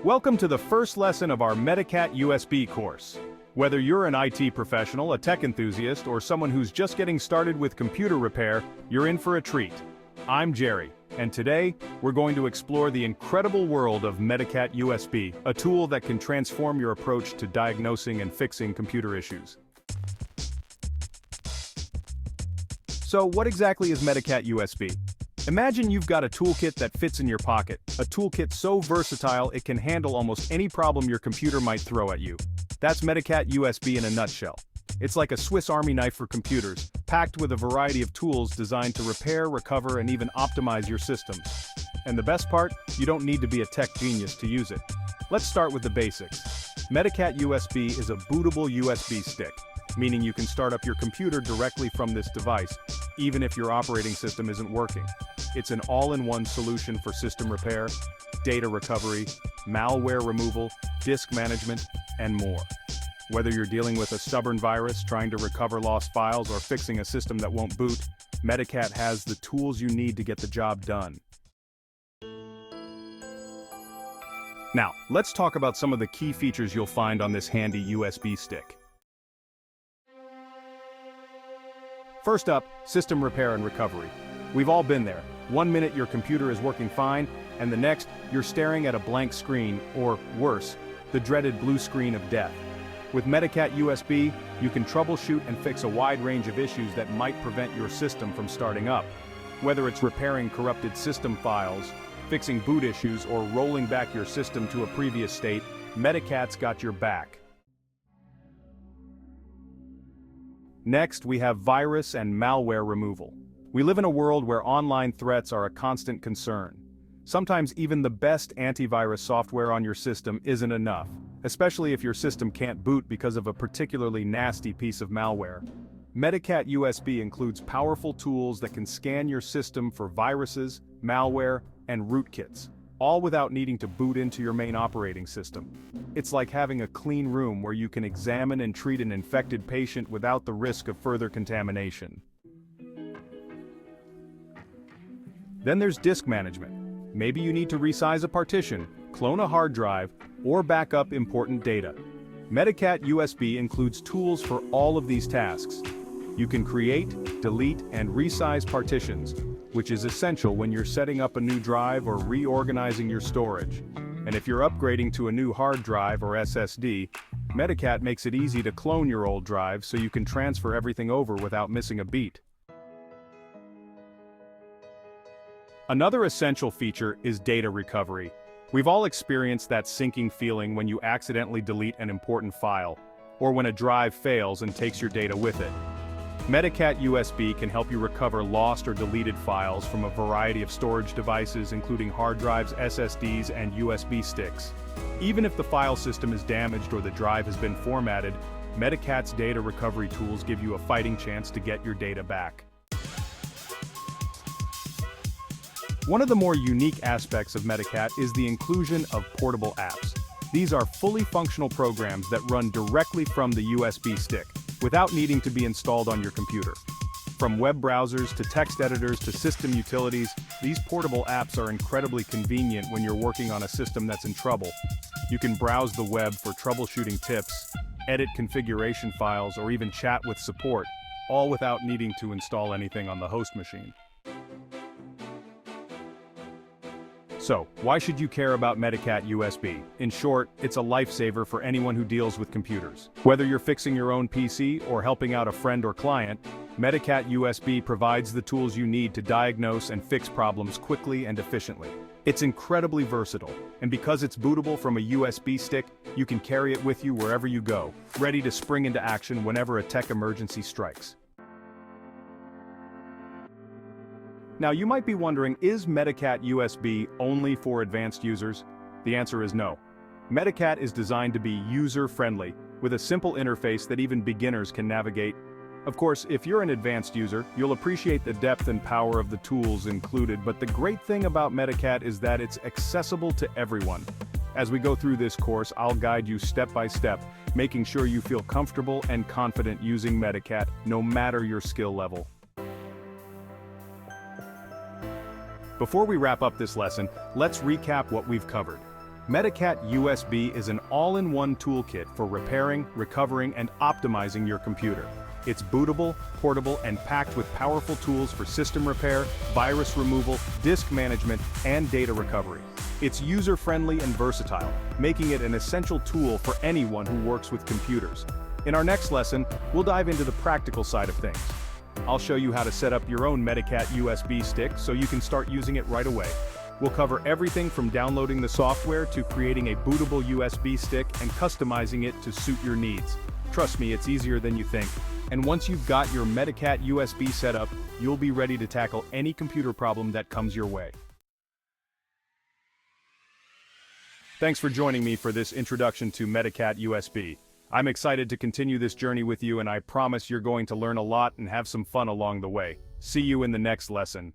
Welcome to the first lesson of our MediCat USB course. Whether you're an IT professional, a tech enthusiast, or someone who's just getting started with computer repair, you're in for a treat. I'm Jerry, and today, we're going to explore the incredible world of MediCat USB, a tool that can transform your approach to diagnosing and fixing computer issues. So, what exactly is MediCat USB? Imagine you've got a toolkit that fits in your pocket, a toolkit so versatile it can handle almost any problem your computer might throw at you. That's MediCat USB in a nutshell. It's like a Swiss Army knife for computers, packed with a variety of tools designed to repair, recover, and even optimize your systems. And the best part, you don't need to be a tech genius to use it. Let's start with the basics. MediCat USB is a bootable USB stick, meaning you can start up your computer directly from this device, even if your operating system isn't working. It's an all-in-one solution for system repair, data recovery, malware removal, disk management, and more. Whether you're dealing with a stubborn virus, trying to recover lost files, or fixing a system that won't boot, MediCat has the tools you need to get the job done. Now, let's talk about some of the key features you'll find on this handy USB stick. First up, system repair and recovery. We've all been there. 1 minute your computer is working fine, and the next, you're staring at a blank screen, or worse, the dreaded blue screen of death. With MediCat USB, you can troubleshoot and fix a wide range of issues that might prevent your system from starting up. Whether it's repairing corrupted system files, fixing boot issues, or rolling back your system to a previous state, MediCat's got your back. Next, we have virus and malware removal. We live in a world where online threats are a constant concern. Sometimes even the best antivirus software on your system isn't enough, especially if your system can't boot because of a particularly nasty piece of malware. MediCat USB includes powerful tools that can scan your system for viruses, malware, and rootkits, all without needing to boot into your main operating system. It's like having a clean room where you can examine and treat an infected patient without the risk of further contamination. Then there's disk management. Maybe you need to resize a partition, clone a hard drive, or back up important data. MediCat USB includes tools for all of these tasks. You can create, delete, and resize partitions, which is essential when you're setting up a new drive or reorganizing your storage. And if you're upgrading to a new hard drive or SSD, MediCat makes it easy to clone your old drive so you can transfer everything over without missing a beat. Another essential feature is data recovery. We've all experienced that sinking feeling when you accidentally delete an important file, or when a drive fails and takes your data with it. MediCat USB can help you recover lost or deleted files from a variety of storage devices, including hard drives, SSDs, and USB sticks. Even if the file system is damaged or the drive has been formatted, MediCat's data recovery tools give you a fighting chance to get your data back. One of the more unique aspects of MediCat is the inclusion of portable apps. These are fully functional programs that run directly from the USB stick, without needing to be installed on your computer. From web browsers to text editors to system utilities, these portable apps are incredibly convenient when you're working on a system that's in trouble. You can browse the web for troubleshooting tips, edit configuration files, or even chat with support, all without needing to install anything on the host machine. So, why should you care about MediCat USB? In short, it's a lifesaver for anyone who deals with computers. Whether you're fixing your own PC or helping out a friend or client, MediCat USB provides the tools you need to diagnose and fix problems quickly and efficiently. It's incredibly versatile, and because it's bootable from a USB stick, you can carry it with you wherever you go, ready to spring into action whenever a tech emergency strikes. Now you might be wondering, is MediCat USB only for advanced users? The answer is no. MediCat is designed to be user-friendly, with a simple interface that even beginners can navigate. Of course, if you're an advanced user, you'll appreciate the depth and power of the tools included, but the great thing about MediCat is that it's accessible to everyone. As we go through this course, I'll guide you step by step, making sure you feel comfortable and confident using MediCat, no matter your skill level. Before we wrap up this lesson, let's recap what we've covered. MediCat USB is an all-in-one toolkit for repairing, recovering, and optimizing your computer. It's bootable, portable, and packed with powerful tools for system repair, virus removal, disk management, and data recovery. It's user-friendly and versatile, making it an essential tool for anyone who works with computers. In our next lesson, we'll dive into the practical side of things. I'll show you how to set up your own MediCat USB stick so you can start using it right away. We'll cover everything from downloading the software to creating a bootable USB stick and customizing it to suit your needs. Trust me, it's easier than you think. And once you've got your MediCat USB set up, you'll be ready to tackle any computer problem that comes your way. Thanks for joining me for this introduction to MediCat USB. I'm excited to continue this journey with you, and I promise you're going to learn a lot and have some fun along the way. See you in the next lesson.